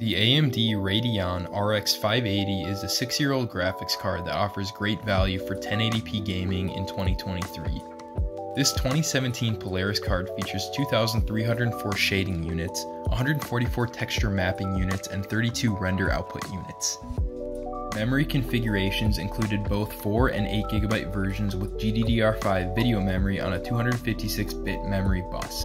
The AMD Radeon RX 580 is a 6-year-old graphics card that offers great value for 1080p gaming in 2023. This 2017 Polaris card features 2,304 shading units, 144 texture mapping units, and 32 render output units. Memory configurations included both 4 and 8GB versions with GDDR5 video memory on a 256-bit memory bus.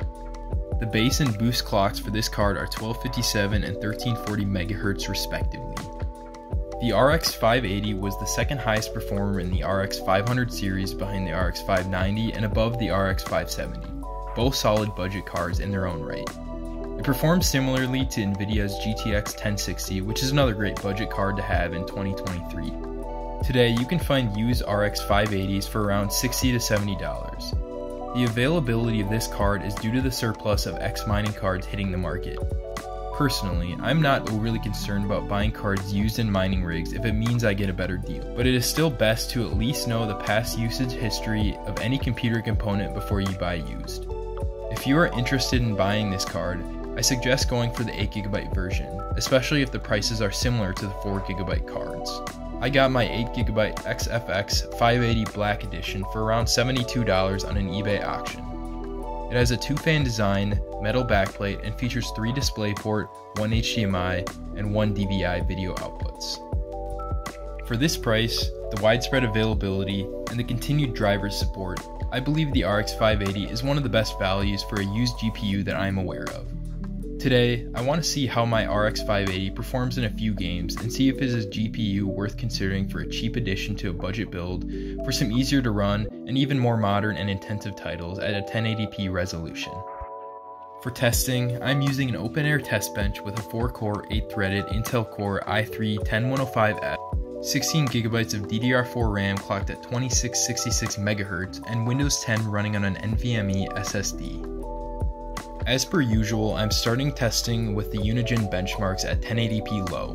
The base and boost clocks for this card are 1257 and 1340 MHz respectively. The RX 580 was the second highest performer in the RX 500 series behind the RX 590 and above the RX 570, both solid budget cards in their own right. It performs similarly to Nvidia's GTX 1060, which is another great budget card to have in 2023. Today you can find used RX 580s for around $60 to $70. The availability of this card is due to the surplus of X-mining cards hitting the market. Personally, I'm not overly concerned about buying cards used in mining rigs if it means I get a better deal, but it is still best to at least know the past usage history of any computer component before you buy used. If you are interested in buying this card, I suggest going for the 8GB version, especially if the prices are similar to the 4GB cards. I got my 8GB XFX 580 Black Edition for around $72 on an eBay auction. It has a 2-fan design, metal backplate, and features 3 DisplayPort, 1 HDMI, and 1 DVI video outputs. For this price, the widespread availability, and the continued driver support, I believe the RX 580 is one of the best values for a used GPU that I am aware of. Today, I want to see how my RX 580 performs in a few games and see if it is a GPU worth considering for a cheap addition to a budget build for some easier to run and even more modern and intensive titles at a 1080p resolution. For testing, I'm using an open-air test bench with a 4-core, 8-threaded Intel Core i3-10105F, 16GB of DDR4 RAM clocked at 2666 MHz, and Windows 10 running on an NVMe SSD. As per usual, I'm starting testing with the Unigen benchmarks at 1080p low.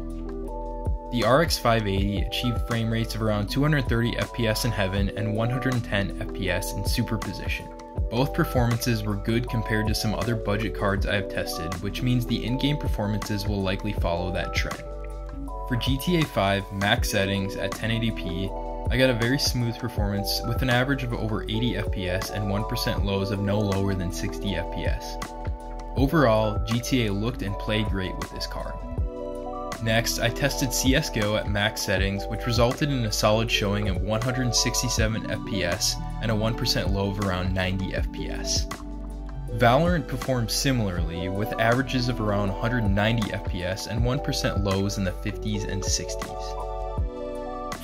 The RX 580 achieved frame rates of around 230 FPS in heaven and 110 FPS in superposition. Both performances were good compared to some other budget cards I have tested, which means the in-game performances will likely follow that trend. For GTA 5 max settings at 1080p, I got a very smooth performance with an average of over 80 FPS and 1% lows of no lower than 60 FPS. Overall, GTA looked and played great with this card. Next, I tested CSGO at max settings, which resulted in a solid showing of 167 FPS and a 1% low of around 90 FPS. Valorant performed similarly, with averages of around 190 FPS and 1% lows in the 50s and 60s.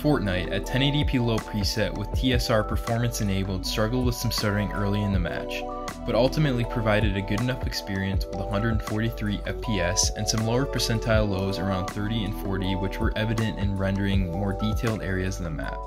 Fortnite at 1080p low preset with TSR performance enabled struggled with some stuttering early in the match, but ultimately provided a good enough experience with 143 FPS and some lower percentile lows around 30 and 40, which were evident in rendering more detailed areas of the map.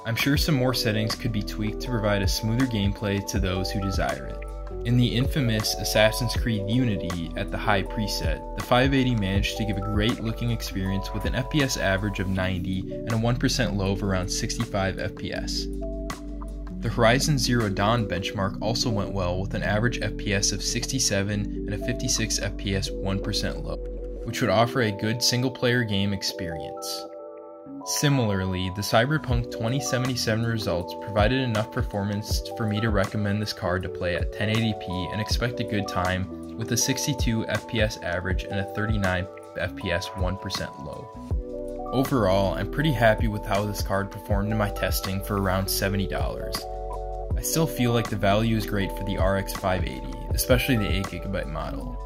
I'm sure some more settings could be tweaked to provide a smoother gameplay to those who desire it. In the infamous Assassin's Creed Unity at the high preset, the 580 managed to give a great looking experience with an FPS average of 90 and a 1% low of around 65 FPS. The Horizon Zero Dawn benchmark also went well with an average FPS of 67 and a 56 FPS 1% low, which would offer a good single-player game experience. Similarly, the Cyberpunk 2077 results provided enough performance for me to recommend this card to play at 1080p and expect a good time with a 62 FPS average and a 39 FPS 1% low. Overall, I'm pretty happy with how this card performed in my testing for around $70. I still feel like the value is great for the RX 580, especially the 8GB model.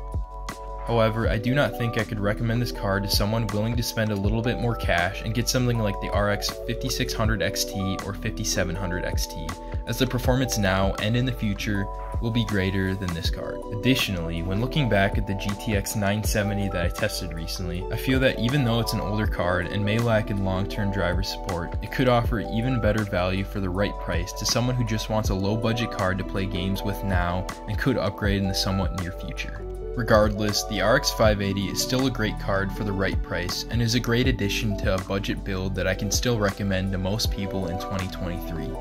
However, I do not think I could recommend this card to someone willing to spend a little bit more cash and get something like the RX 5600 XT or 5700 XT, as the performance now and in the future will be greater than this card. Additionally, when looking back at the GTX 970 that I tested recently, I feel that even though it's an older card and may lack in long-term driver support, it could offer even better value for the right price to someone who just wants a low-budget card to play games with now and could upgrade in the somewhat near future. Regardless, the RX 580 is still a great card for the right price and is a great addition to a budget build that I can still recommend to most people in 2023.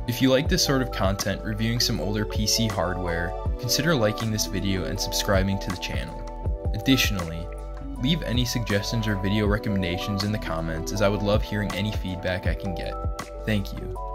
If you like this sort of content reviewing some older PC hardware, consider liking this video and subscribing to the channel. Additionally, Leave any suggestions or video recommendations in the comments, as I would love hearing any feedback I can get. Thank you.